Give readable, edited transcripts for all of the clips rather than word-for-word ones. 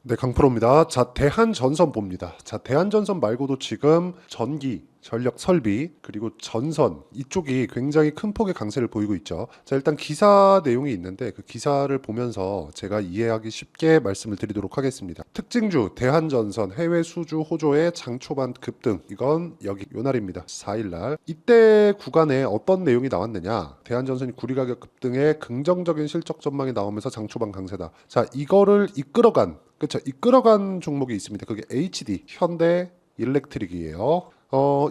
네, 강프로입니다. 자, 대한전선 봅니다. 자, 대한전선 말고도 지금 전기, 전력 설비, 그리고 전선 이쪽이 굉장히 큰 폭의 강세를 보이고 있죠. 자, 일단 기사 내용이 있는데 그 기사를 보면서 제가 이해하기 쉽게 말씀을 드리도록 하겠습니다. 특징주 대한전선 해외 수주 호조의 장 초반 급등. 이건 여기 요 날입니다. 4일날. 이때 구간에 어떤 내용이 나왔느냐? 대한전선이 구리 가격 급등에 긍정적인 실적 전망이 나오면서 장 초반 강세다. 자, 이거를 이끌어간, 그렇죠, 이끌어간 종목이 있습니다. 그게 HD 현대 일렉트릭이에요.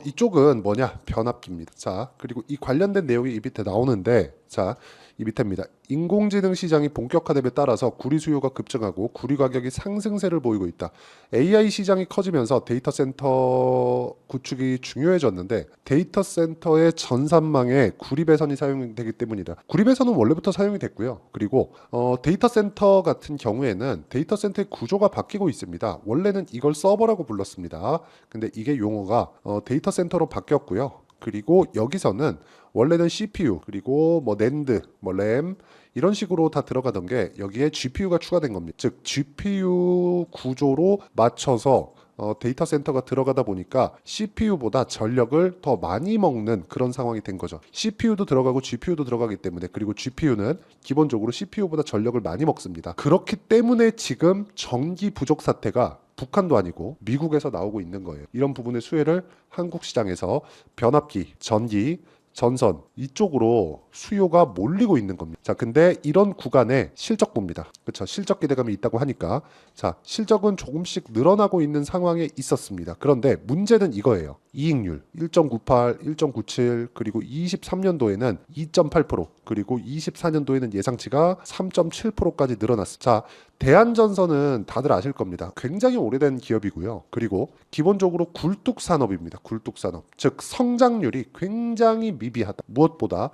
이쪽은 뭐냐? 변압기입니다. 자, 그리고 이 관련된 내용이 이 밑에 나오는데, 자, 이 밑에입니다. 인공지능 시장이 본격화됨에 따라서 구리 수요가 급증하고 구리 가격이 상승세를 보이고 있다. AI 시장이 커지면서 데이터 센터 구축이 중요해졌는데 데이터 센터의 전산망에 구리 배선이 사용되기 때문이다. 구리 배선은 원래부터 사용이 됐고요. 그리고 데이터 센터 같은 경우에는 데이터 센터의 구조가 바뀌고 있습니다. 원래는 이걸 서버라고 불렀습니다. 근데 이게 용어가 데이터 센터로 바뀌었고요. 그리고 여기서는 원래는 CPU 그리고 뭐 낸드, 뭐 램 이런 식으로 다 들어가던 게 여기에 GPU가 추가된 겁니다. 즉 GPU 구조로 맞춰서 데이터 센터가 들어가다 보니까 CPU보다 전력을 더 많이 먹는 그런 상황이 된 거죠. CPU도 들어가고 GPU도 들어가기 때문에, 그리고 GPU는 기본적으로 CPU보다 전력을 많이 먹습니다. 그렇기 때문에 지금 전기 부족 사태가 북한도 아니고 미국에서 나오고 있는 거예요. 이런 부분의 수혜를 한국 시장에서 변압기, 전기, 전선 이쪽으로 수요가 몰리고 있는 겁니다. 자, 근데 이런 구간에 실적 봅니다. 그렇죠? 실적 기대감이 있다고 하니까 자, 실적은 조금씩 늘어나고 있는 상황에 있었습니다. 그런데 문제는 이거예요. 이익률 1.98, 1.97, 그리고 23년도에는 2.8%, 그리고 24년도에는 예상치가 3.7%까지 늘어났습니다. 자, 대한전선은 다들 아실 겁니다. 굉장히 오래된 기업이고요. 그리고 기본적으로 굴뚝산업입니다. 굴뚝산업. 즉 성장률이 굉장히 미비하다. 무엇보다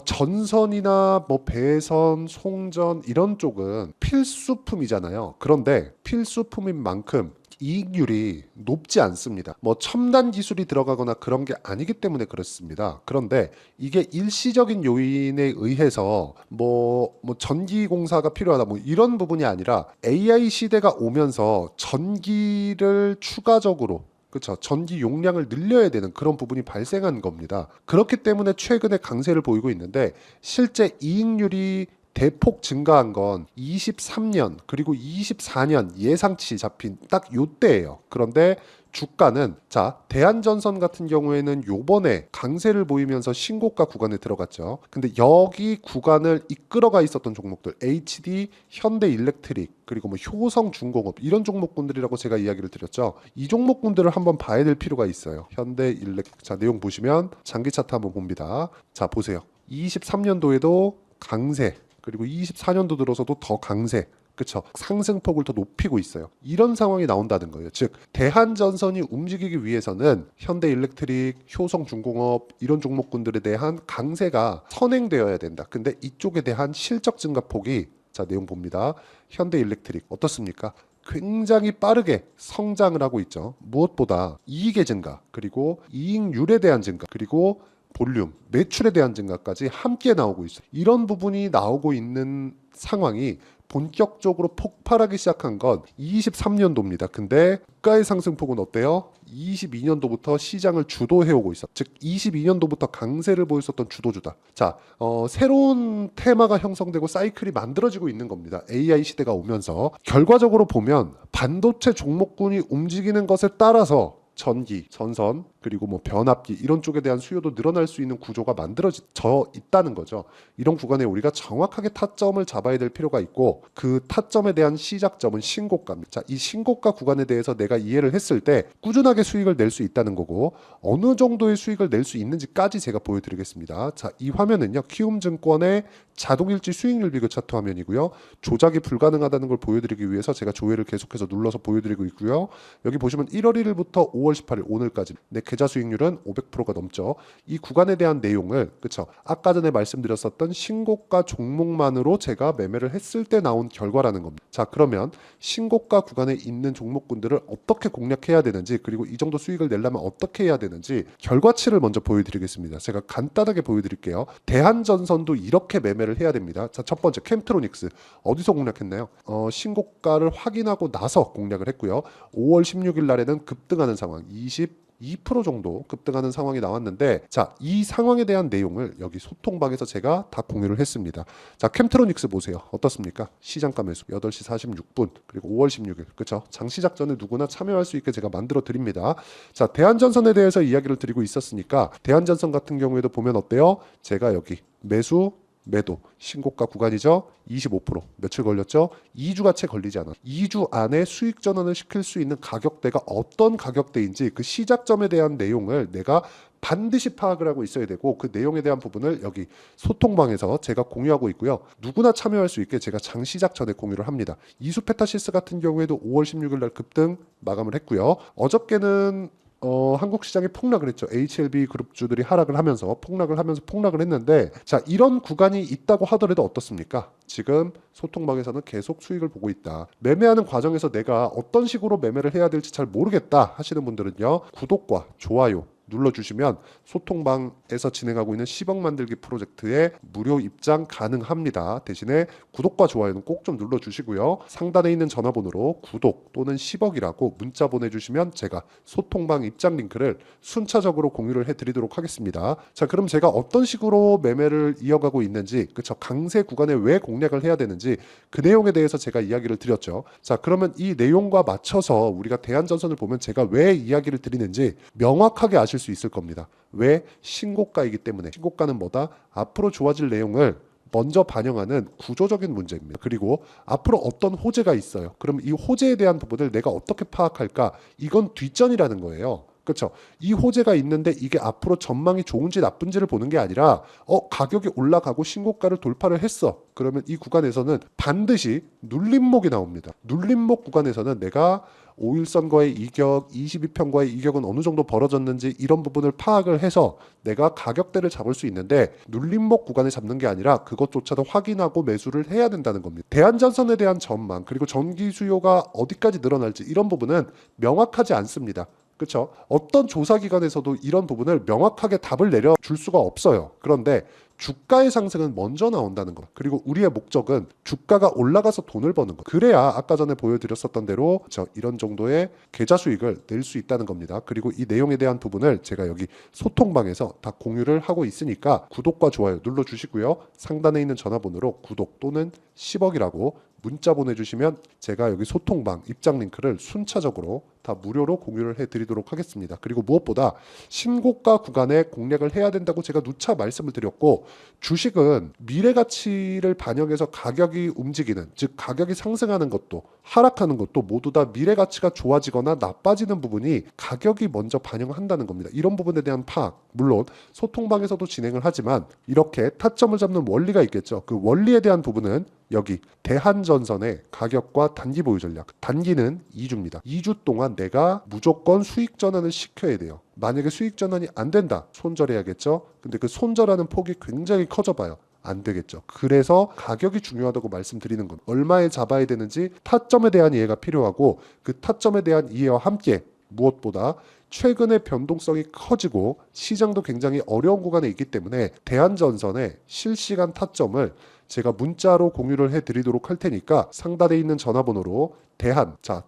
전선이나 뭐 배선, 송전 이런 쪽은 필수품이잖아요. 그런데 필수품인 만큼 이익률이 높지 않습니다. 뭐 첨단 기술이 들어가거나 그런 게 아니기 때문에 그렇습니다. 그런데 이게 일시적인 요인에 의해서 뭐 전기 공사가 필요하다 뭐 이런 부분이 아니라 AI 시대가 오면서 전기를 추가적으로, 그렇죠, 전기 용량을 늘려야 되는 그런 부분이 발생한 겁니다. 그렇기 때문에 최근에 강세를 보이고 있는데 실제 이익률이 대폭 증가한 건 23년 그리고 24년 예상치 잡힌 딱 요때예요. 그런데 주가는 자, 대한전선 같은 경우에는 요번에 강세를 보이면서 신고가 구간에 들어갔죠. 근데 여기 구간을 이끌어가 있었던 종목들 HD, 현대일렉트릭, 그리고 뭐 효성중공업 이런 종목군들이라고 제가 이야기를 드렸죠. 이 종목군들을 한번 봐야 될 필요가 있어요. 현대일렉, 자, 내용 보시면 장기 차트 한번 봅니다. 자, 보세요. 23년도에도 강세, 그리고 24년도 들어서도 더 강세, 그렇죠, 상승폭을 더 높이고 있어요. 이런 상황이 나온다는 거예요. 즉 대한전선이 움직이기 위해서는 현대일렉트릭, 효성중공업 이런 종목군들에 대한 강세가 선행되어야 된다. 근데 이쪽에 대한 실적 증가폭이, 자, 내용 봅니다. 현대일렉트릭 어떻습니까? 굉장히 빠르게 성장을 하고 있죠. 무엇보다 이익의 증가, 그리고 이익률에 대한 증가, 그리고 볼륨, 매출에 대한 증가까지 함께 나오고 있어요. 이런 부분이 나오고 있는 상황이 본격적으로 폭발하기 시작한 건 23년도입니다. 근데 주가의 상승폭은 어때요? 22년도부터 시장을 주도해오고 있어. 즉 22년도부터 강세를 보였었던 주도주다. 자, 새로운 테마가 형성되고 사이클이 만들어지고 있는 겁니다. AI 시대가 오면서 결과적으로 보면 반도체 종목군이 움직이는 것에 따라서 전기, 전선, 그리고 뭐 변압기 이런 쪽에 대한 수요도 늘어날 수 있는 구조가 만들어져 있다는 거죠. 이런 구간에 우리가 정확하게 타점을 잡아야 될 필요가 있고 그 타점에 대한 시작점은 신고가입니다. 자, 이 신고가 구간에 대해서 내가 이해를 했을 때 꾸준하게 수익을 낼 수 있다는 거고 어느 정도의 수익을 낼 수 있는지까지 제가 보여드리겠습니다. 자, 이 화면은요, 키움증권의 자동일지 수익률 비교 차트 화면이고요. 조작이 불가능하다는 걸 보여드리기 위해서 제가 조회를 계속해서 눌러서 보여드리고 있고요. 여기 보시면 1월 1일부터 5월 18일 오늘까지 네, 계좌 수익률은 500%가 넘죠. 이 구간에 대한 내용을 그쵸? 아까 전에 말씀드렸었던 신고가 종목만으로 제가 매매를 했을 때 나온 결과라는 겁니다. 자, 그러면 신고가 구간에 있는 종목군들을 어떻게 공략해야 되는지, 그리고 이 정도 수익을 내려면 어떻게 해야 되는지 결과치를 먼저 보여드리겠습니다. 제가 간단하게 보여드릴게요. 대한전선도 이렇게 매매를 해야 됩니다. 자, 첫 번째 캠트로닉스 어디서 공략했나요? 신고가를 확인하고 나서 공략을 했고요. 5월 16일 날에는 급등하는 상황, 2% 정도 급등하는 상황이 나왔는데, 자, 이 상황에 대한 내용을 여기 소통방에서 제가 다 공유를 했습니다. 자, 캠트로닉스 보세요. 어떻습니까? 시장가 매수 8시 46분 그리고 5월 16일 그쵸? 장시작 전에 누구나 참여할 수 있게 제가 만들어 드립니다. 자, 대한전선에 대해서 이야기를 드리고 있었으니까 대한전선 같은 경우에도 보면 어때요? 제가 여기 매수 매도 신고가 구간이죠. 25% 며칠 걸렸죠? 2주가 채 걸리지 않아. 2주 안에 수익 전환을 시킬 수 있는 가격대가 어떤 가격대인지 그 시작점에 대한 내용을 내가 반드시 파악을 하고 있어야 되고, 그 내용에 대한 부분을 여기 소통방에서 제가 공유하고 있고요. 누구나 참여할 수 있게 제가 장시작 전에 공유를 합니다. 이수페타시스 같은 경우에도 5월 16일 날 급등 마감을 했고요. 어저께는 한국 시장이 폭락을 했죠. HLB 그룹주들이 하락을 하면서 폭락을 했는데, 자, 이런 구간이 있다고 하더라도 어떻습니까? 지금 소통방에서는 계속 수익을 보고 있다. 매매하는 과정에서 내가 어떤 식으로 매매를 해야 될지 잘 모르겠다 하시는 분들은요, 구독과 좋아요 눌러주시면 소통방에서 진행하고 있는 10억 만들기 프로젝트에 무료 입장 가능합니다. 대신에 구독과 좋아요는 꼭 좀 눌러주시고요. 상단에 있는 전화번호로 구독 또는 10억이라고 문자 보내주시면 제가 소통방 입장 링크를 순차적으로 공유를 해드리도록 하겠습니다. 자, 그럼 제가 어떤 식으로 매매를 이어가고 있는지, 그쵸? 강세 구간에 왜 공략을 해야 되는지 그 내용에 대해서 제가 이야기를 드렸죠. 자, 그러면 이 내용과 맞춰서 우리가 대한전선을 보면 제가 왜 이야기를 드리는지 명확하게 아실 수 있을 겁니다. 왜? 신고가이기 때문에. 신고가는 뭐다? 앞으로 좋아질 내용을 먼저 반영하는 구조적인 문제입니다. 그리고 앞으로 어떤 호재가 있어요. 그럼 이 호재에 대한 부분을 내가 어떻게 파악할까? 이건 뒷전이라는 거예요. 그렇죠? 이 호재가 있는데 이게 앞으로 전망이 좋은지 나쁜지를 보는 게 아니라 가격이 올라가고 신고가를 돌파를 했어. 그러면 이 구간에서는 반드시 눌림목이 나옵니다. 눌림목 구간에서는 내가 5일선과의 이격, 22편과의 이격은 어느 정도 벌어졌는지 이런 부분을 파악을 해서 내가 가격대를 잡을 수 있는데, 눌림목 구간에 잡는 게 아니라 그것조차도 확인하고 매수를 해야 된다는 겁니다. 대한전선에 대한 전망, 그리고 전기 수요가 어디까지 늘어날지 이런 부분은 명확하지 않습니다. 그렇죠? 어떤 조사기관에서도 이런 부분을 명확하게 답을 내려줄 수가 없어요. 그런데 주가의 상승은 먼저 나온다는 것. 그리고 우리의 목적은 주가가 올라가서 돈을 버는 것. 그래야 아까 전에 보여드렸었던 대로 이런 정도의 계좌 수익을 낼 수 있다는 겁니다. 그리고 이 내용에 대한 부분을 제가 여기 소통방에서 다 공유를 하고 있으니까 구독과 좋아요 눌러주시고요. 상단에 있는 전화번호로 구독 또는 10억이라고 문자 보내주시면 제가 여기 소통방 입장 링크를 순차적으로 다 무료로 공유를 해드리도록 하겠습니다. 그리고 무엇보다 신고가 구간에 공략을 해야 된다고 제가 누차 말씀을 드렸고, 주식은 미래 가치를 반영해서 가격이 움직이는, 즉 가격이 상승하는 것도 하락하는 것도 모두 다 미래 가치가 좋아지거나 나빠지는 부분이 가격이 먼저 반영한다는 겁니다. 이런 부분에 대한 파악, 물론 소통방에서도 진행을 하지만 이렇게 타점을 잡는 원리가 있겠죠. 그 원리에 대한 부분은 여기 대한전선의 가격과 단기 보유 전략. 단기는 2주입니다. 2주 동안 내가 무조건 수익 전환을 시켜야 돼요. 만약에 수익 전환이 안 된다, 손절해야겠죠. 근데 그 손절하는 폭이 굉장히 커져 봐요. 안 되겠죠. 그래서 가격이 중요하다고 말씀드리는 건, 얼마에 잡아야 되는지 타점에 대한 이해가 필요하고, 그 타점에 대한 이해와 함께 무엇보다 최근의 변동성이 커지고 시장도 굉장히 어려운 구간에 있기 때문에 대한전선의 실시간 타점을 제가 문자로 공유를 해드리도록 할 테니까 상단에 있는 전화번호로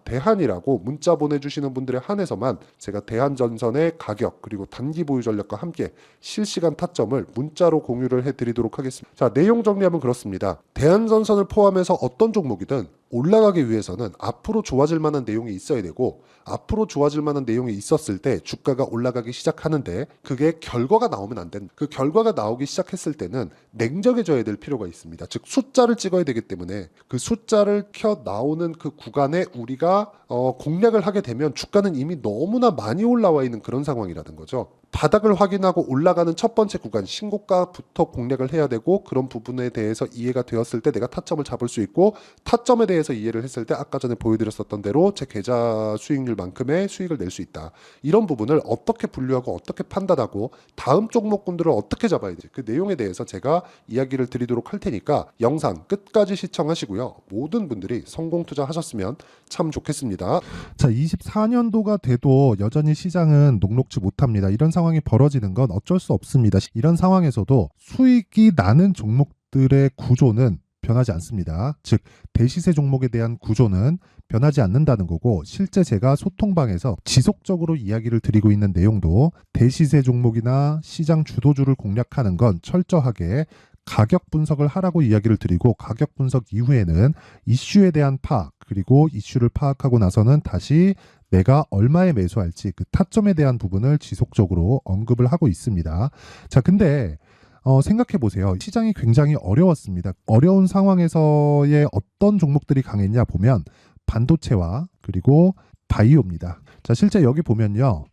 대한이라고 문자 보내주시는 분들에 한해서만 제가 대한전선의 가격 그리고 단기 보유 전략과 함께 실시간 타점을 문자로 공유를 해드리도록 하겠습니다. 자, 내용 정리하면 그렇습니다. 대한전선을 포함해서 어떤 종목이든 올라가기 위해서는 앞으로 좋아질 만한 내용이 있어야 되고, 앞으로 좋아질 만한 내용이 있었을 때 주가가 올라가기 시작하는데 그게 결과가 나오면 안 된다. 그 결과가 나오기 시작했을 때는 냉정해져야 될 필요가 있습니다. 즉 숫자를 찍어야 되기 때문에 그 숫자를 켜 나오는 그 구간 구간에 우리가 공략을 하게 되면 주가는 이미 너무나 많이 올라와 있는 그런 상황이라는 거죠. 바닥을 확인하고 올라가는 첫 번째 구간 신고가부터 공략을 해야 되고, 그런 부분에 대해서 이해가 되었을 때 내가 타점을 잡을 수 있고, 타점에 대해서 이해를 했을 때 아까 전에 보여드렸었던 대로 제 계좌 수익률만큼의 수익을 낼 수 있다. 이런 부분을 어떻게 분류하고 어떻게 판단하고 다음 종목군들을 어떻게 잡아야지, 그 내용에 대해서 제가 이야기를 드리도록 할 테니까 영상 끝까지 시청하시고요. 모든 분들이 성공 투자하셨으면 참 좋겠습니다. 자, 24년도가 돼도 여전히 시장은 녹록지 못합니다. 이런 상황이 벌어지는 건 어쩔 수 없습니다. 이런 상황에서도 수익이 나는 종목들의 구조는 변하지 않습니다. 즉, 대시세 종목에 대한 구조는 변하지 않는다는 거고, 실제 제가 소통방에서 지속적으로 이야기를 드리고 있는 내용도 대시세 종목이나 시장 주도주를 공략하는 건 철저하게 가격 분석을 하라고 이야기를 드리고, 가격 분석 이후에는 이슈에 대한 파악, 그리고 이슈를 파악하고 나서는 다시 내가 얼마에 매수할지 그 타점에 대한 부분을 지속적으로 언급을 하고 있습니다. 자, 근데 생각해 보세요. 시장이 굉장히 어려웠습니다. 어려운 상황에서의 어떤 종목들이 강했냐 보면 반도체와 그리고 바이오입니다. 자, 실제 여기 보면요.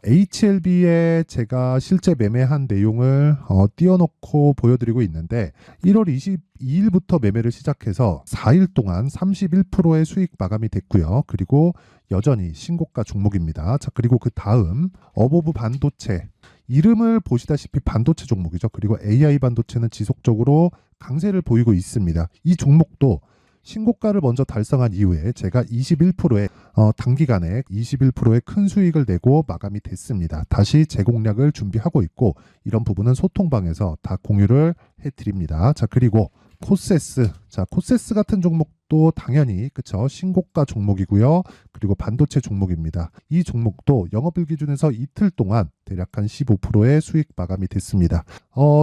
HLB에 제가 실제 매매한 내용을 띄워놓고 보여드리고 있는데, 1월 22일부터 매매를 시작해서 4일 동안 31%의 수익 마감이 됐고요. 그리고 여전히 신고가 종목입니다. 자, 그리고 그 다음 어보브 반도체, 이름을 보시다시피 반도체 종목이죠. 그리고 AI 반도체는 지속적으로 강세를 보이고 있습니다. 이 종목도 신고가를 먼저 달성한 이후에 제가 21%의 단기간에 21%의 큰 수익을 내고 마감이 됐습니다. 다시 재공략을 준비하고 있고, 이런 부분은 소통방에서 다 공유를 해드립니다. 자, 그리고 코세스. 자, 코세스 같은 종목도 당연히 그쵸, 신고가 종목이고요. 그리고 반도체 종목입니다. 이 종목도 영업일 기준에서 이틀 동안 대략 한 15%의 수익 마감이 됐습니다.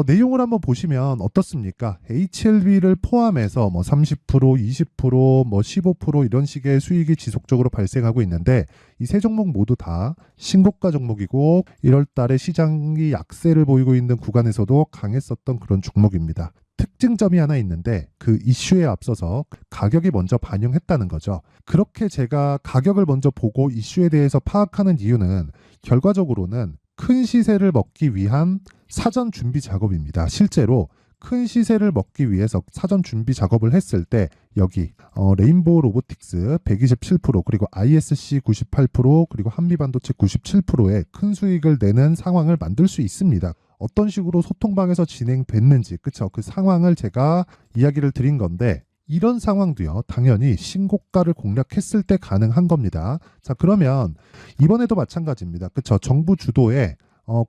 내용을 한번 보시면 어떻습니까? HLB를 포함해서 뭐 30%, 20%, 뭐 15% 이런 식의 수익이 지속적으로 발생하고 있는데, 이 세 종목 모두 다 신고가 종목이고 1월 달에 시장이 약세를 보이고 있는 구간에서도 강했었던 그런 종목입니다. 특징점이 하나 있는데, 그 이슈에 앞서서 가격이 먼저 반영했다는 거죠. 그렇게 제가 가격을 먼저 보고 이슈에 대해서 파악하는 이유는 결과적으로는 큰 시세를 먹기 위한 사전 준비 작업입니다. 실제로 큰 시세를 먹기 위해서 사전 준비 작업을 했을 때 여기 레인보우 로보틱스 127%, 그리고 ISC 98%, 그리고 한미반도체 97%의 큰 수익을 내는 상황을 만들 수 있습니다. 어떤 식으로 소통방에서 진행됐는지, 그쵸? 그 상황을 제가 이야기를 드린 건데, 이런 상황도요, 당연히 신고가를 공략했을 때 가능한 겁니다. 자, 그러면 이번에도 마찬가지입니다. 그쵸? 정부 주도의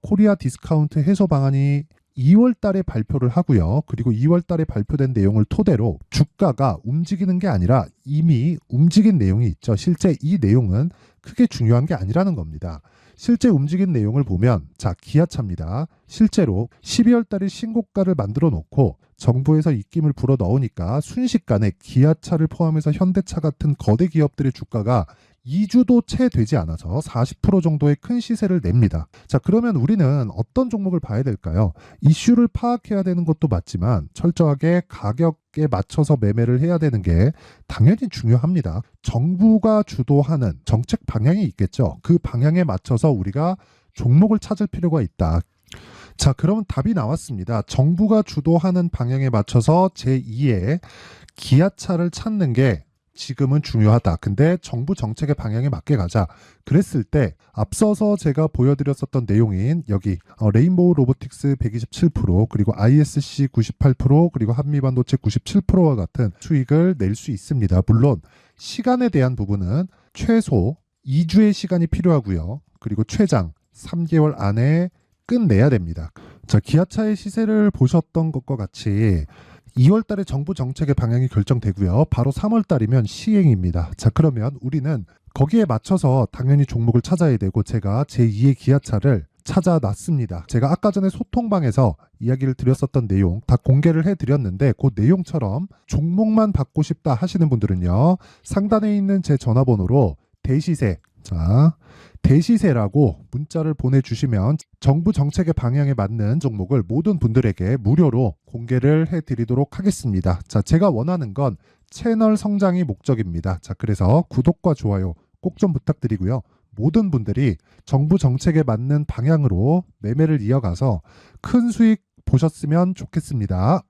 코리아 디스카운트 해소 방안이 2월 달에 발표를 하고요. 그리고 2월 달에 발표된 내용을 토대로 주가가 움직이는 게 아니라 이미 움직인 내용이 있죠. 실제 이 내용은 크게 중요한 게 아니라는 겁니다. 실제 움직인 내용을 보면, 자, 기아차입니다. 실제로 12월 달에 신고가를 만들어 놓고 정부에서 입김을 불어 넣으니까 순식간에 기아차를 포함해서 현대차 같은 거대 기업들의 주가가 2주도 채 되지 않아서 40% 정도의 큰 시세를 냅니다. 자, 그러면 우리는 어떤 종목을 봐야 될까요? 이슈를 파악해야 되는 것도 맞지만 철저하게 가격에 맞춰서 매매를 해야 되는 게 당연히 중요합니다. 정부가 주도하는 정책 방향이 있겠죠. 그 방향에 맞춰서 우리가 종목을 찾을 필요가 있다. 자, 그러면 답이 나왔습니다. 정부가 주도하는 방향에 맞춰서 제2의 기아차를 찾는 게 지금은 중요하다. 근데 정부 정책의 방향에 맞게 가자. 그랬을 때 앞서서 제가 보여드렸었던 내용인 여기 레인보우 로보틱스 127%, 그리고 ISC 98%, 그리고 한미반도체 97%와 같은 수익을 낼 수 있습니다. 물론 시간에 대한 부분은 최소 2주의 시간이 필요하고요. 그리고 최장 3개월 안에 끝내야 됩니다. 자, 기아차의 시세를 보셨던 것과 같이 2월 달에 정부 정책의 방향이 결정되고요. 바로 3월 달이면 시행입니다. 자, 그러면 우리는 거기에 맞춰서 당연히 종목을 찾아야 되고, 제가 제2의 기아차를 찾아놨습니다. 제가 아까 전에 소통방에서 이야기를 드렸었던 내용 다 공개를 해드렸는데, 그 내용처럼 종목만 받고 싶다 하시는 분들은요, 상단에 있는 제 전화번호로 대시세, 자, 대시세라고 문자를 보내주시면 정부 정책의 방향에 맞는 종목을 모든 분들에게 무료로 공개를 해드리도록 하겠습니다. 자, 제가 원하는 건 채널 성장이 목적입니다. 자, 그래서 구독과 좋아요 꼭 좀 부탁드리고요. 모든 분들이 정부 정책에 맞는 방향으로 매매를 이어가서 큰 수익 보셨으면 좋겠습니다.